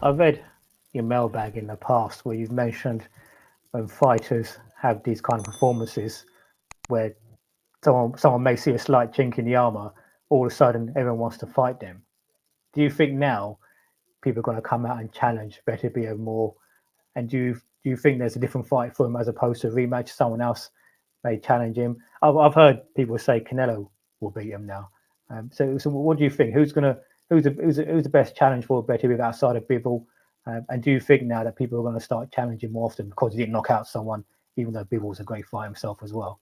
I've read your mailbag in the past where you've mentioned when fighters have these kind of performances where someone may see a slight chink in the armor, all of a sudden everyone wants to fight them. Do you think now people are going to come out and challenge Beterbiev more? And do you think there's a different fight for him as opposed to a rematch? Someone else may challenge him. I've heard people say Canelo will beat him now. So what do you think? Who's the best challenge for Beterbiev outside of Bivol? And do you think now that people are going to start challenging more often because he didn't knock out someone, even though Bivol's a great fighter himself as well?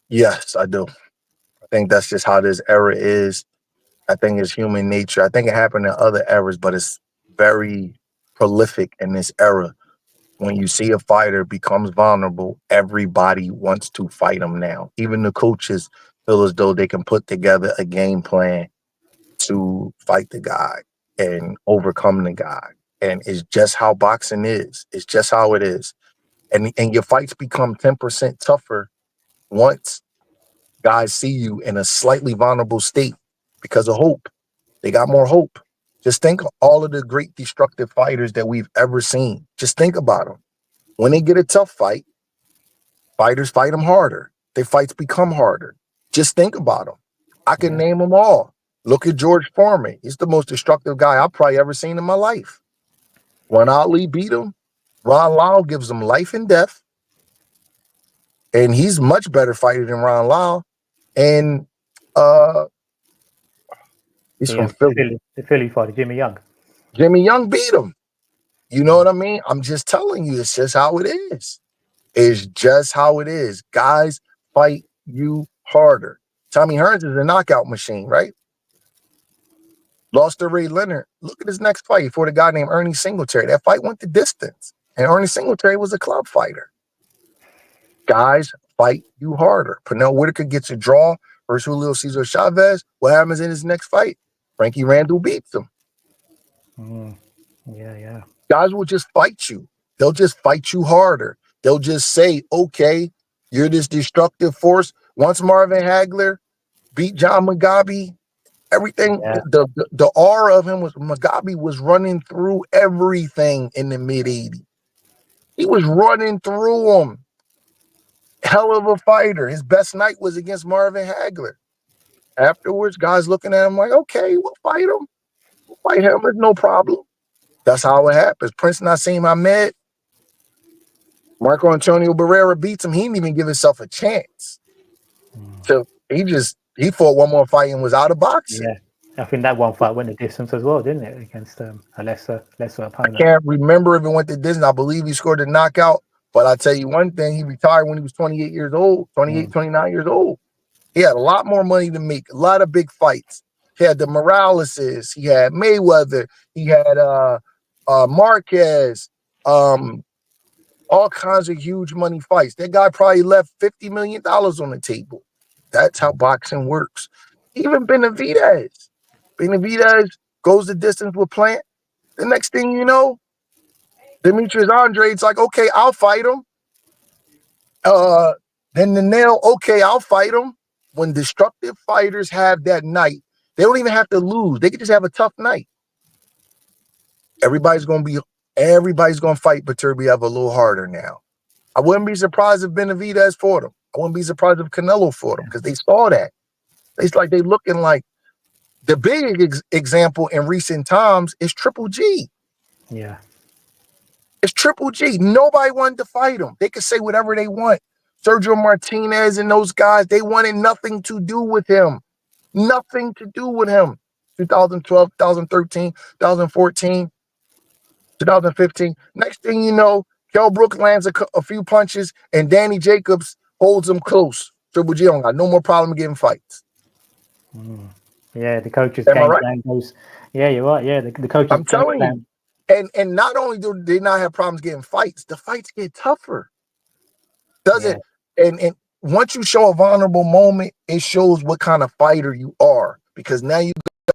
Yes, I do. I think that's just how this era is. I think it's human nature. I think it happened in other eras, but it's very prolific in this era. When you see a fighter becomes vulnerable, everybody wants to fight him now. Even the coaches feel as though they can put together a game plan to fight the guy and overcome the guy. And it's just how boxing is. It's just how it is. And your fights become 10% tougher once guys see you in a slightly vulnerable state because of hope. They got more hope. Just think of all of the great destructive fighters that we've ever seen. Just think about them. When they get a tough fight, fighters fight them harder. Their fights become harder. Just think about them. I can Yeah, name them all. Look at George Foreman. He's the most destructive guy I've probably ever seen in my life. When Ali beat him, Ron Lau gives him life and death, and he's much better fighter than Ron Lau. And uh, he's from Philly. The Philly fighter, Jimmy Young. Jimmy Young beat him. You know what I mean? I'm just telling you, it's just how it is. It's just how it is. Guys fight you harder. Tommy Hearns is a knockout machine, right? Lost to Ray Leonard. Look at his next fight for the guy named Ernie Singletary. That fight went the distance. And Ernie Singletary was a club fighter. Guys fight you harder. Pernell Whitaker gets a draw versus Julio Cesar Chavez. What happens in his next fight? Frankie Randall beats him. Mm, yeah, yeah. Guys will just fight you. They'll just fight you harder. They'll just say, okay, you're this destructive force. Once Marvin Hagler beat John Mugabe, everything, Yeah, the aura of him was Mugabe was running through everything in the mid 80s. He was running through them. Hell of a fighter. His best night was against Marvin Hagler. Afterwards, guys looking at him like, okay, we'll fight him. We'll fight him. It's no problem. That's how it happens. Prince Nassim Ahmed, Marco Antonio Barrera beats him. He didn't even give himself a chance. So he fought one more fight and was out of boxing. yeah. I think that one fight went the distance as well, didn't it? Against a lesser I opponent. can't remember if it went to Disney. I believe he scored a knockout. But I tell you one thing, he retired when he was 28 years old, 28, Mm. 29 years old. He had a lot more money to make, a lot of big fights. He had the Moraleses, he had Mayweather, he had Marquez, all kinds of huge money fights. That guy probably left $50 million on the table. That's how boxing works. Even Benavidez goes the distance with Plant. The next thing you know, Demetrius Andre's like, okay, I'll fight him. Then the nail, okay, I'll fight him. When destructive fighters have that night, they don't even have to lose. They can just have a tough night. Everybody's gonna fight Beterbiev a little harder now. I wouldn't be surprised if Benavidez fought him. I wouldn't be surprised if Canelo fought him because they saw that. It's like they looking like the big example in recent times is Triple G. Yeah, It's Triple G. Nobody wanted to fight him. They could say whatever they want. Sergio Martinez and those guys, they wanted nothing to do with him. Nothing to do with him. 2012, 2013, 2014, 2015. Next thing you know, Kell Brook lands a few punches and Danny Jacobs holds him close. Triple G don't got no more problem getting fights. mm. Yeah. The coach's Am I game right? plan goes. Yeah, you're right. Yeah, the coach's I'm game telling you. plan. And not only do they not have problems getting fights, the fights get tougher. Does Yeah, it? And once you show a vulnerable moment, it shows what kind of fighter you are. Because now you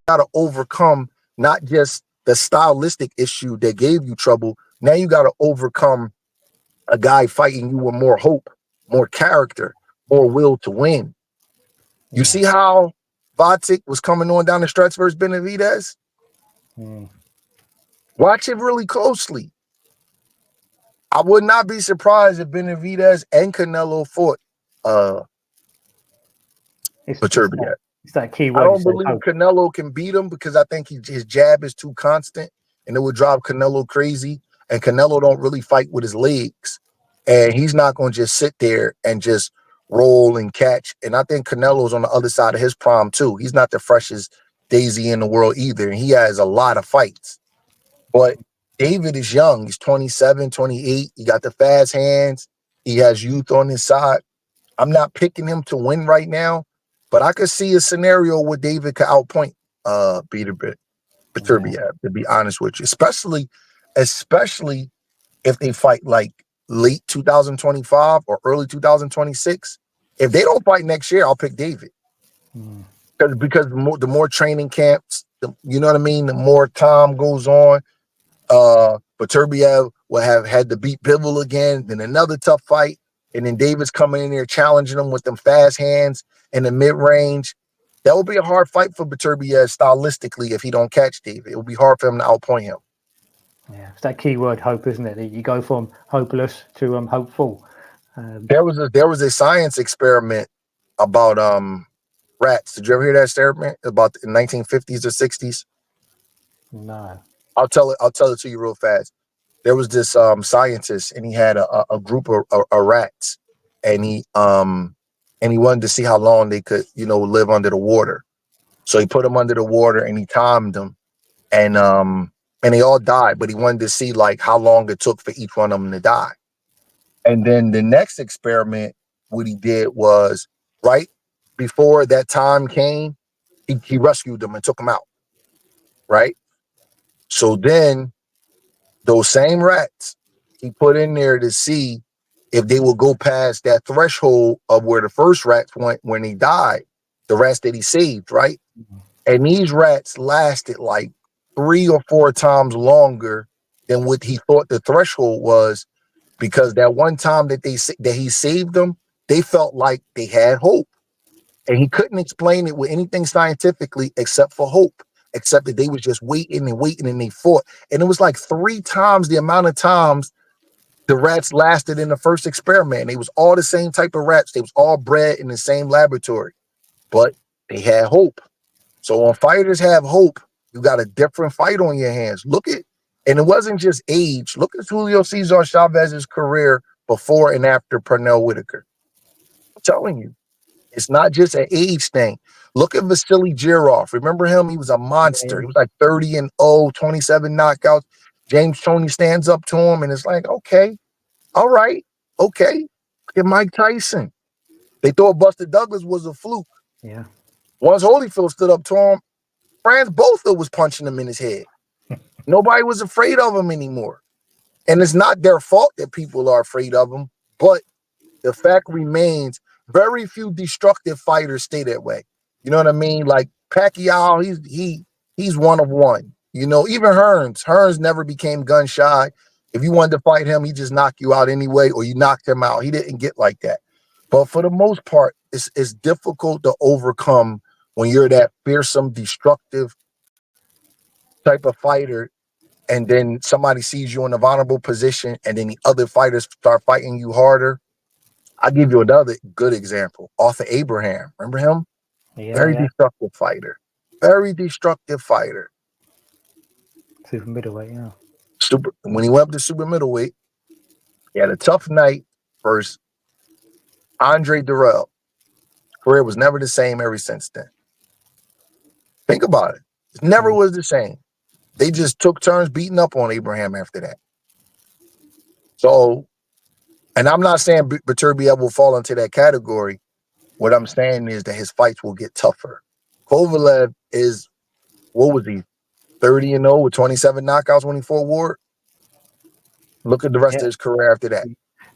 got to overcome not just the stylistic issue that gave you trouble. Now you got to overcome a guy fighting you with more hope, more character, more will to win. You yeah. see how Vatic was coming on down the stretch versus Benavidez? Mm. Watch it really closely. I would not be surprised if Benavidez and Canelo fought Beterbiev. It's that key I word. don't believe Canelo can beat him because I think his jab is too constant and it would drive Canelo crazy. And Canelo don't really fight with his legs. And he's not going to just sit there and just roll and catch. And I think Canelo's on the other side of his prime too. He's not the freshest daisy in the world either. And he has a lot of fights. But David is young. He's 27, 28. He got the fast hands. He has youth on his side. I'm not picking him to win right now, but I could see a scenario where David could outpoint Beterbiev, to be honest with you. Especially if they fight like late 2025 or early 2026. If they don't fight next year, I'll pick David. Because the more training camps, you know what I mean, the more time goes on. Beterbiev will have had to beat Bivol again, then another tough fight, and then David's coming in there challenging him with them fast hands in the mid-range. That will be a hard fight for Beterbiev stylistically if he don't catch David. It will be hard for him to outpoint him. Yeah, it's that key word, hope, isn't it? You go from hopeless to hopeful. There was a science experiment about rats. Did you ever hear that experiment about the 1950s or 60s? No. I'll tell it to you real fast. There was this scientist, and he had a group of rats, and he wanted to see how long they could, live under the water. So he put them under the water, and he timed them, and they all died. But he wanted to see like how long it took for each one of them to die. And then the next experiment, what he did was right before that time came, he rescued them and took them out. Right. So then those same rats he put in there to see if they will go past that threshold of where the first rats went when he died, the rats that he saved, right? And these rats lasted like 3 or 4 times longer than what he thought the threshold was, because that one time that he saved them, they felt like they had hope. And he couldn't explain it with anything scientifically except for hope, except that they was just waiting and they fought. And it was like 3 times the amount of times the rats lasted in the first experiment. They was all the same type of rats. They was all bred in the same laboratory, but they had hope. So when fighters have hope, you got a different fight on your hands. And it wasn't just age. Look at Julio Cesar Chavez's career before and after Pernell Whitaker. I'm telling you. It's not just an age thing. Look at Vasily Girov. Remember him? He was a monster. He was like 30-0, 27 knockouts. James Toney stands up to him and it's like, okay, all right, okay. Look at Mike Tyson. They thought Buster Douglas was a fluke. Yeah. Once Holyfield stood up to him, Franz Botha was punching him in his head. Nobody was afraid of him anymore. And it's not their fault that people are afraid of him, but the fact remains, very few destructive fighters stay that way. You know what I mean? Like Pacquiao, he's one of one. Even Hearns never became gun shy. If you wanted to fight him, he just knocked you out anyway, or you knocked him out. He didn't get like that. But for the most part, it's difficult to overcome when you're that fearsome, destructive type of fighter, and then somebody sees you in a vulnerable position, and then the other fighters start fighting you harder. I'll give you another good example. Arthur Abraham. Remember him? Yeah, Very destructive fighter. Very destructive fighter. Super middleweight, yeah. When he went up to super middleweight, he had a tough night versus Andre Durrell. His career was never the same ever since then. Think about it. It never was the same. They just took turns beating up on Abraham after that. So, and I'm not saying Beterbiev will fall into that category. What I'm saying is that his fights will get tougher. Kovalev is, what was he, 30-0 with 27 knockouts when he fought Ward? Look at the rest of his career after that.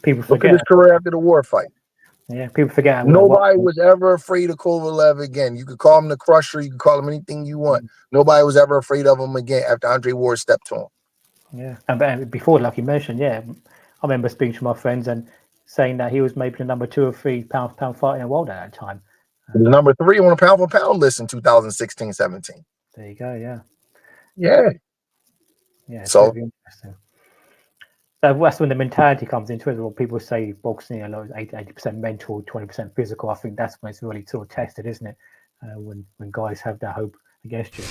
People Look forget at his career after the Ward fight. Yeah, people forget. Nobody was ever afraid of Kovalev again. You could call him the Crusher. You could call him anything you want. Nobody was ever afraid of him again after Andre Ward stepped to him. Yeah, and before, like you mentioned, I remember speaking to my friends and saying that he was maybe the number 2 or 3 pound fighter in the world at that time. He was number 3 on a pound-for-pound list in 2016-17. There you go, yeah. Yeah. Yeah, it's So really interesting. So that's when the mentality comes into it. When people say boxing, 80% mental, 20% physical. I think that's when it's really sort of tested, isn't it? When guys have that hope against you.